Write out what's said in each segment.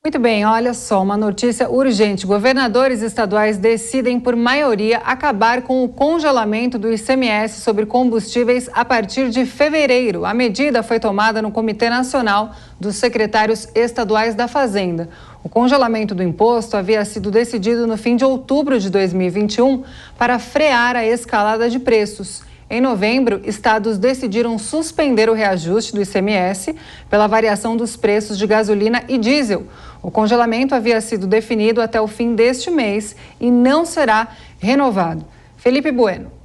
Muito bem, olha só, uma notícia urgente. Governadores estaduais decidem, por maioria, acabar com o congelamento do ICMS sobre combustíveis a partir de fevereiro. A medida foi tomada no Comitê Nacional dos Secretários Estaduais da Fazenda. O congelamento do imposto havia sido decidido no fim de outubro de 2021 para frear a escalada de preços. Em novembro, estados decidiram suspender o reajuste do ICMS pela variação dos preços de gasolina e diesel. O congelamento havia sido definido até o fim deste mês e não será renovado. Felipe Bueno.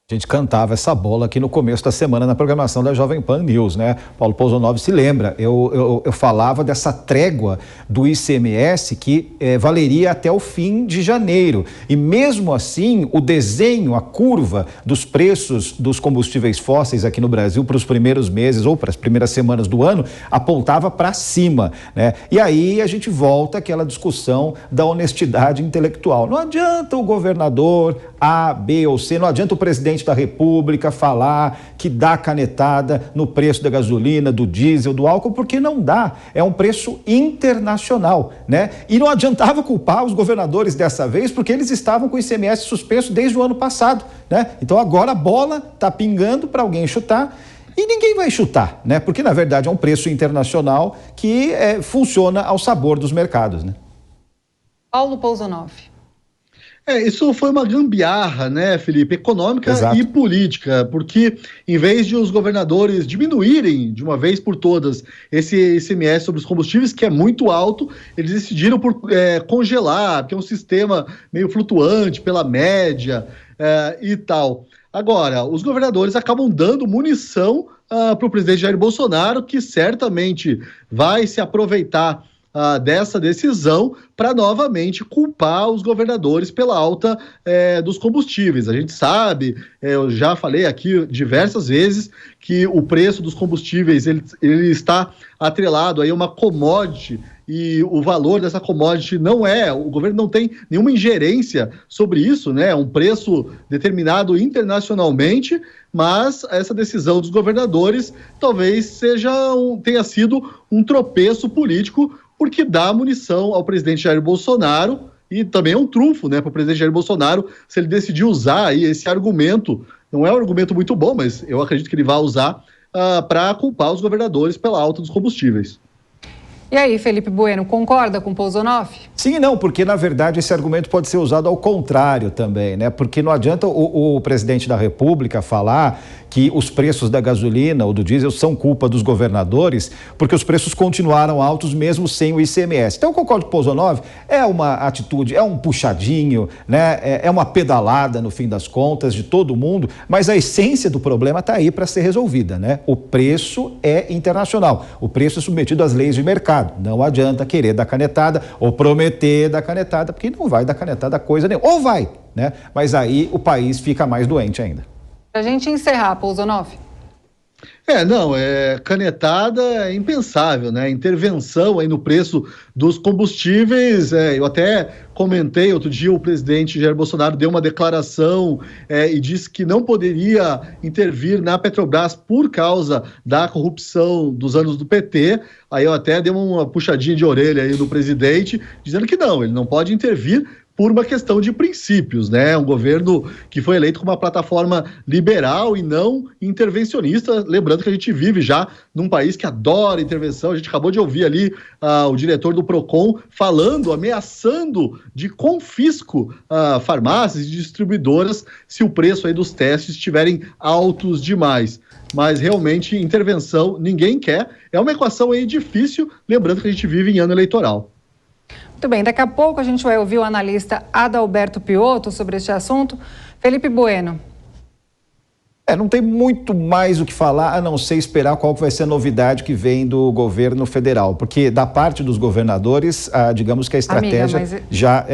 A gente cantava essa bola aqui no começo da semana na programação da Jovem Pan News, né? Paulo Pousonov se lembra, eu falava dessa trégua do ICMS que valeria até o fim de janeiro. E mesmo assim, o desenho, a curva dos preços dos combustíveis fósseis aqui no Brasil para os primeiros meses ou para as primeiras semanas do ano apontava para cima, né? E aí a gente volta àquela discussão da honestidade intelectual. Não adianta o governador A, B ou C, não adianta o presidente da República falar que dá canetada no preço da gasolina, do diesel, do álcool, porque não dá. É um preço internacional, né? E não adiantava culpar os governadores dessa vez, porque eles estavam com o ICMS suspenso desde o ano passado, né? Então agora a bola está pingando para alguém chutar. E ninguém vai chutar, né? Porque na verdade é um preço internacional que funciona ao sabor dos mercados, né? Paulo Pousonov. Isso foi uma gambiarra, né, Felipe, econômica Exato. E política, porque em vez de os governadores diminuírem de uma vez por todas esse ICMS sobre os combustíveis, que é muito alto, eles decidiram por congelar, porque é um sistema meio flutuante pela média e tal. Agora, os governadores acabam dando munição para o presidente Jair Bolsonaro, que certamente vai se aproveitar dessa decisão para novamente culpar os governadores pela alta dos combustíveis. A gente sabe, eu já falei aqui diversas vezes, que o preço dos combustíveis ele está atrelado aí a uma commodity, e o valor dessa commodity o governo não tem nenhuma ingerência sobre isso, né? É um preço determinado internacionalmente, mas essa decisão dos governadores talvez tenha sido um tropeço político, porque dá munição ao presidente Jair Bolsonaro e também é um trunfo, né, para o presidente Jair Bolsonaro, se ele decidir usar aí esse argumento. Não é um argumento muito bom, mas eu acredito que ele vai usar para culpar os governadores pela alta dos combustíveis. E aí, Felipe Bueno, concorda com Pousonov? Sim e não, porque na verdade esse argumento pode ser usado ao contrário também, né? Porque não adianta o presidente da República falar que os preços da gasolina ou do diesel são culpa dos governadores, porque os preços continuaram altos mesmo sem o ICMS. Então eu concordo com o Pousonov, é uma atitude, é um puxadinho, né? É uma pedalada no fim das contas de todo mundo, mas a essência do problema está aí para ser resolvida, né? O preço é internacional, o preço é submetido às leis de mercado. Não adianta querer dar canetada ou prometer dar canetada, porque não vai dar canetada coisa nenhuma. Ou vai, né? Mas aí o país fica mais doente ainda. Para a gente encerrar, Pousonov. Canetada é impensável, né? Intervenção aí no preço dos combustíveis. Eu até comentei outro dia, o presidente Jair Bolsonaro deu uma declaração e disse que não poderia intervir na Petrobras por causa da corrupção dos anos do PT. Aí eu até dei uma puxadinha de orelha aí do presidente, dizendo que não, ele não pode intervir por uma questão de princípios, né? Um governo que foi eleito com uma plataforma liberal e não intervencionista, lembrando que a gente vive já num país que adora intervenção. A gente acabou de ouvir ali o diretor do Procon falando, ameaçando de confisco a farmácias e distribuidoras se o preço aí dos testes estiverem altos demais. Mas realmente intervenção ninguém quer. É uma equação aí difícil, lembrando que a gente vive em ano eleitoral. Muito bem, daqui a pouco a gente vai ouvir o analista Adalberto Piotto sobre este assunto. Felipe Bueno. Não tem muito mais o que falar, a não ser esperar qual vai ser a novidade que vem do governo federal, porque da parte dos governadores, digamos que a estratégia já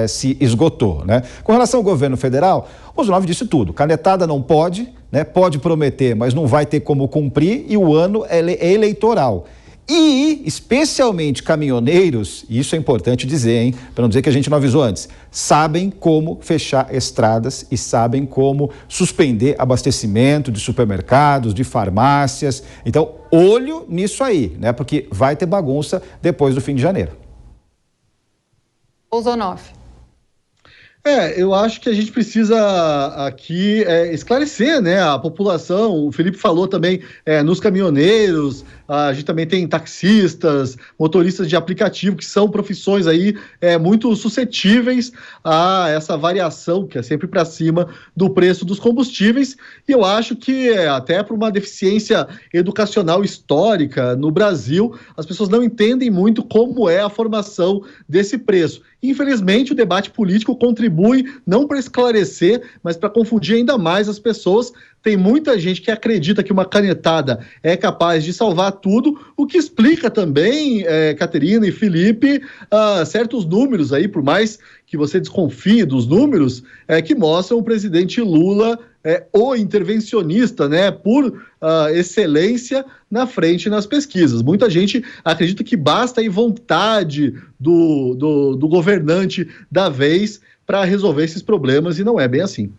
se esgotou, né? Com relação ao governo federal, o Pousonov disse tudo, canetada não pode, né? Pode prometer, mas não vai ter como cumprir, e o ano é eleitoral. E, especialmente caminhoneiros, e isso é importante dizer, hein, para não dizer que a gente não avisou antes, sabem como fechar estradas e sabem como suspender abastecimento de supermercados, de farmácias. Então, olho nisso aí, né? Porque vai ter bagunça depois do fim de janeiro. Bolsonaro. Eu acho que a gente precisa aqui esclarecer, né, a população. O Felipe falou também nos caminhoneiros, a gente também tem taxistas, motoristas de aplicativo, que são profissões aí muito suscetíveis a essa variação, que é sempre para cima do preço dos combustíveis. E eu acho que até por uma deficiência educacional histórica no Brasil, as pessoas não entendem muito como é a formação desse preço. Infelizmente, o debate político contribui não para esclarecer, mas para confundir ainda mais as pessoas. Tem muita gente que acredita que uma canetada é capaz de salvar tudo, o que explica também, Caterina e Felipe, certos números aí, por mais que você desconfie dos números, que mostram o presidente Lula o intervencionista, né, por excelência na frente nas pesquisas. Muita gente acredita que basta aí vontade do governante da vez para resolver esses problemas, e não é bem assim.